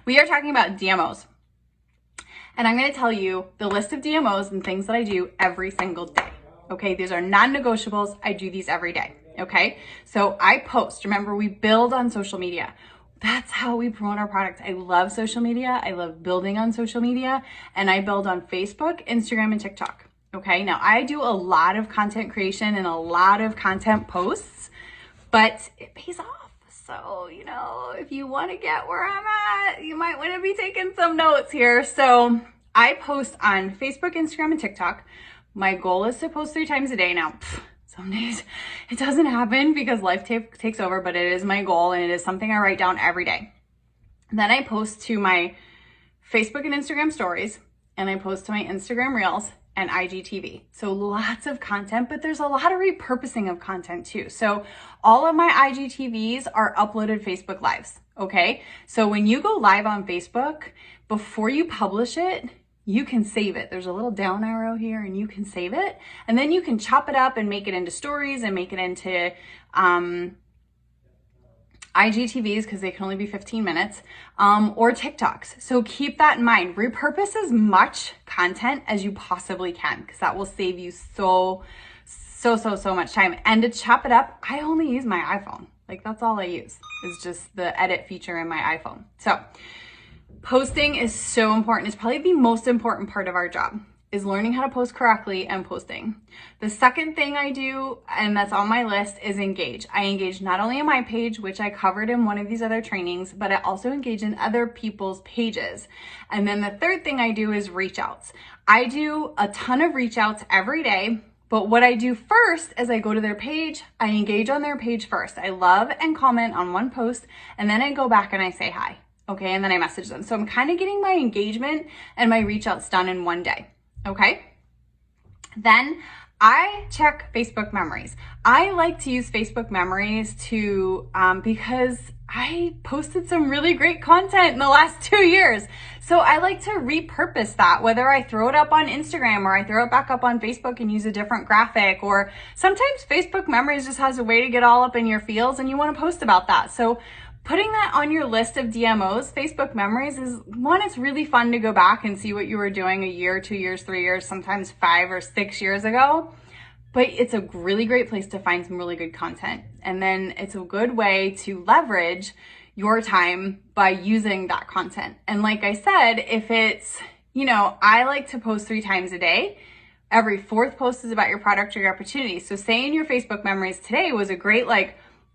We are talking about DMOs. And I'm going to tell you the list of DMOs and things that I do every single day. Okay, these are non-negotiables. I do these every day. Okay, so I post. Remember, we build on social media. That's how we promote our products. I love social media. I love building on social media, and I build on Facebook, Instagram, and TikTok. Okay, now I do a lot of content creation and a lot of content posts, but it pays off. So, if you want to get where I'm at, you might want to be taking some notes here. So I post on Facebook, Instagram, and TikTok. My goal is to post 3 times a day. Now, some days it doesn't happen because life takes over, but it is my goal and it is something I write down every day. Then I post to my Facebook and Instagram stories, and I post to my Instagram Reels and IGTV. So lots of content, but there's a lot of repurposing of content too. So all of my IGTVs are uploaded Facebook Lives, okay? So when you go live on Facebook, before you publish it, you can save it. There's a little down arrow here and you can save it. And then you can chop it up and make it into stories and make it into IGTVs, because they can only be 15 minutes, or TikToks. So keep that in mind. Repurpose as much content as you possibly can, because that will save you so much time. And to chop it up, I only use my iPhone. Like, that's all I use, is just the edit feature in my iPhone. So posting is so important. It's probably the most important part of our job, is learning how to post correctly and posting. The second thing I do, and that's on my list, is engage. I engage not only on my page, which I covered in one of these other trainings, but I also engage in other people's pages. And then the third thing I do is reach outs. I do a ton of reach outs every day, but what I do first is I go to their page, I engage on their page first. I love and comment on one post, and then I go back and I say hi, okay? And then I message them. So I'm kind of getting my engagement and my reach outs done in one day. Okay, then I check Facebook memories. I like to use Facebook memories to, because I posted some really great content in the last 2 years. So I like to repurpose that, whether I throw it up on Instagram or I throw it back up on Facebook and use a different graphic, or sometimes Facebook memories just has a way to get all up in your feels and you want to post about that. So putting that on your list of DMOs, Facebook memories, is one, it's really fun to go back and see what you were doing a year, 2 years, 3 years, sometimes 5 or 6 years ago. But it's a really great place to find some really good content. And then it's a good way to leverage your time by using that content. And like I said, if it's, I like to post 3 times a day. Every 4th post is about your product or your opportunity. So say in your Facebook memories today was a great,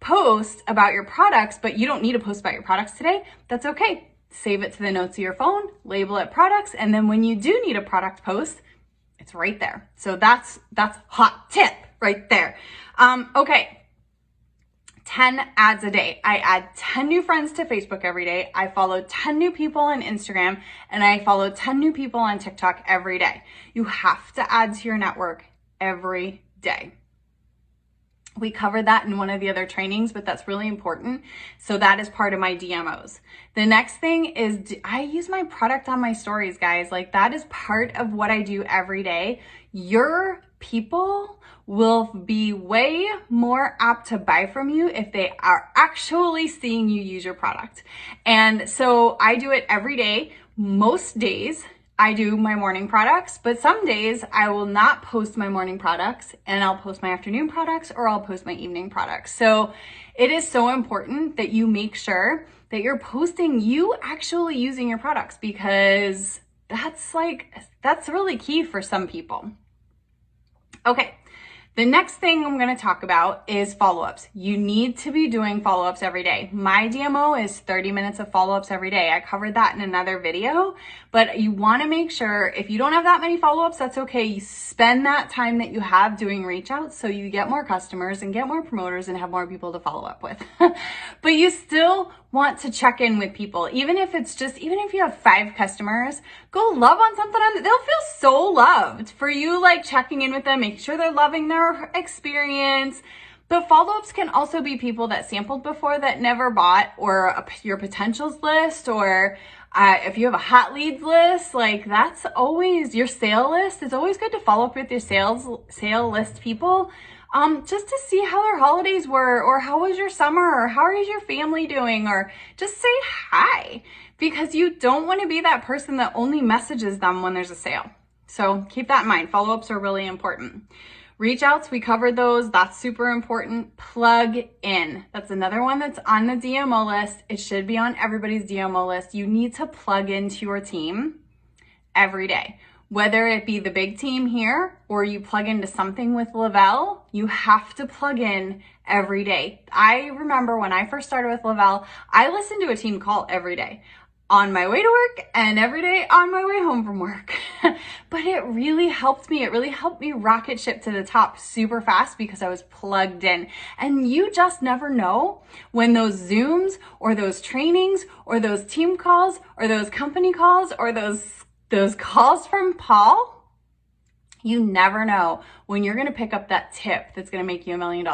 post about your products, but you don't need to post about your products today, that's okay. Save it to the notes of your phone, label it products, and then when you do need a product post, it's right there. So that's hot tip right there. Okay, 10 ads a day. I add 10 new friends to Facebook every day. I follow 10 new people on Instagram, and I follow 10 new people on TikTok every day. You have to add to your network every day. We covered that in one of the other trainings, but that's really important. So that is part of my DMOs. The next thing is I use my product on my stories, guys. That is part of what I do every day. Your people will be way more apt to buy from you if they are actually seeing you use your product. And so I do it every day. Most days I do my morning products, but some days I will not post my morning products and I'll post my afternoon products, or I'll post my evening products. So it is so important that you make sure that you're posting you actually using your products, because that's really key for some people. Okay. The next thing I'm going to talk about is follow-ups. You need to be doing follow-ups every day. My DMO is 30 minutes of follow-ups every day. I covered that in another video, but you want to make sure, if you don't have that many follow-ups, that's okay. You spend that time that you have doing reach outs so you get more customers and get more promoters and have more people to follow up with. But you still want to check in with people. Even if you have 5 customers, go love on something they'll feel so loved for you, checking in with them, making sure they're loving their experience. But follow-ups can also be people that sampled before that never bought, or your potentials list, or if you have a hot leads list, that's always your sale list. It's always good to follow up with your sale list people. just to see how their holidays were, or how was your summer, or how is your family doing, or just say hi, because you don't want to be that person that only messages them when there's a sale. So keep that in mind. Follow-ups are really important. Reach outs, we covered those. That's super important. Plug in. That's another one that's on the DMO list. It should be on everybody's DMO list. You need to plug into your team every day. Whether it be the big team here or you plug into something with Lavelle, you have to plug in every day. I remember when I first started with Lavelle, I listened to a team call every day on my way to work and every day on my way home from work. But it really helped me. It really helped me rocket ship to the top super fast because I was plugged in. And you just never know when those Zooms or those trainings or those team calls or those company calls or those calls from Paul, you never know when you're going to pick up that tip that's going to make you $1 million.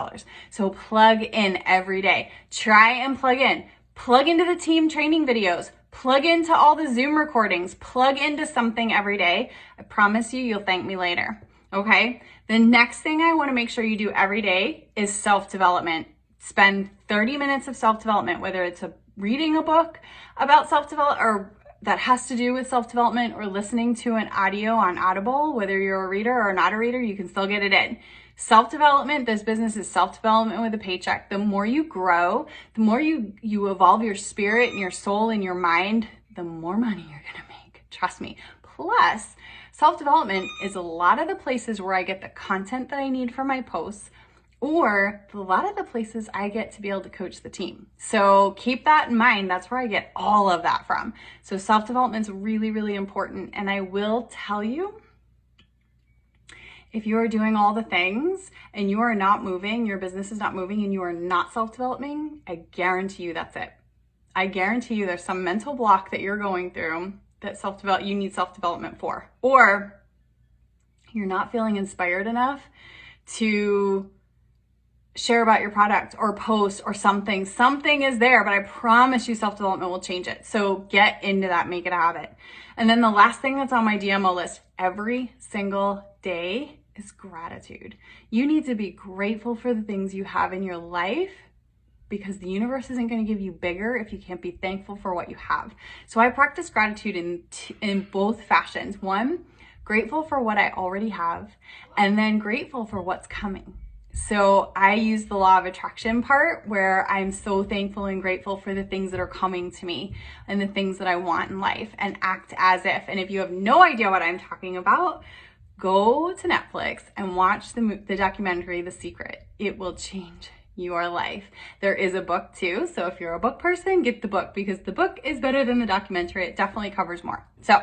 So plug in every day. Try and plug in. Plug into the team training videos. Plug into all the Zoom recordings. Plug into something every day. I promise you, you'll thank me later. Okay? The next thing I want to make sure you do every day is self-development. Spend 30 minutes of self-development, whether it's reading a book about self-development or that has to do with self-development, or listening to an audio on Audible. Whether you're a reader or not a reader, you can still get it in. Self-development, this business is self-development with a paycheck. The more you grow, the more you evolve your spirit and your soul and your mind, the more money you're gonna make. Trust me. Plus, self-development is a lot of the places where I get the content that I need for my posts, or a lot of the places I get to be able to coach the team. So keep that in mind. That's where I get all of that from. So self-development is really, really important. And I will tell you, if you are doing all the things and you are not moving, your business is not moving, and you are not self-developing, I guarantee you that's it. I guarantee you there's some mental block that you're going through that you need self-development for. Or you're not feeling inspired enough to share about your product or post or something. Something is there, but I promise you self-development will change it. So get into that, make it a habit. And then the last thing that's on my DMO list every single day is gratitude. You need to be grateful for the things you have in your life, because the universe isn't going to give you bigger if you can't be thankful for what you have. So I practice gratitude in both fashions. One, grateful for what I already have, and then grateful for what's coming. So I use the law of attraction part, where I'm so thankful and grateful for the things that are coming to me and the things that I want in life, and act as if. And if you have no idea what I'm talking about, go to Netflix and watch the documentary, The Secret. It will change your life. There is a book too. So if you're a book person, get the book, because the book is better than the documentary. It definitely covers more. So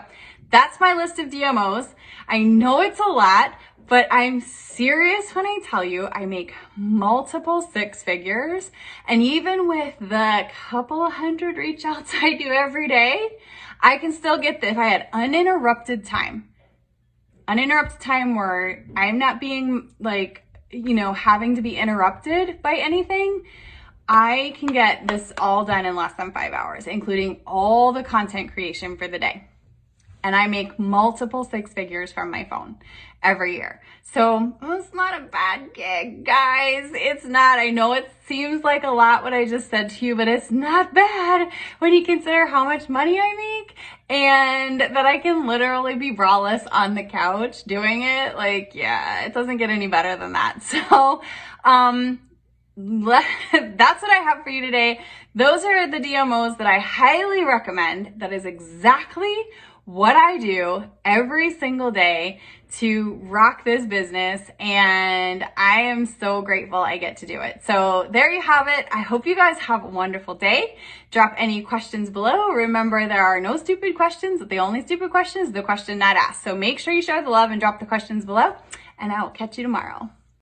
that's my list of DMOs. I know it's a lot, but I'm serious when I tell you I make multiple six figures. And even with the couple of hundred reach outs I do every day, I can still get this. If I had uninterrupted time where I'm not being having to be interrupted by anything, I can get this all done in less than 5 hours, including all the content creation for the day. And I make multiple six figures from my phone every year. So it's not a bad gig, guys. It's not. I know it seems like a lot what I just said to you, but it's not bad when you consider how much money I make and that I can literally be braless on the couch doing it. It doesn't get any better than that. So, that's what I have for you today. Those are the DMOs that I highly recommend. That is exactly what I do every single day to rock this business, and I am so grateful I get to do it. So there you have it. I hope you guys have a wonderful day. Drop any questions below. Remember, there are no stupid questions. The only stupid question is the question not asked. So make sure you share the love and drop the questions below, and I will catch you tomorrow.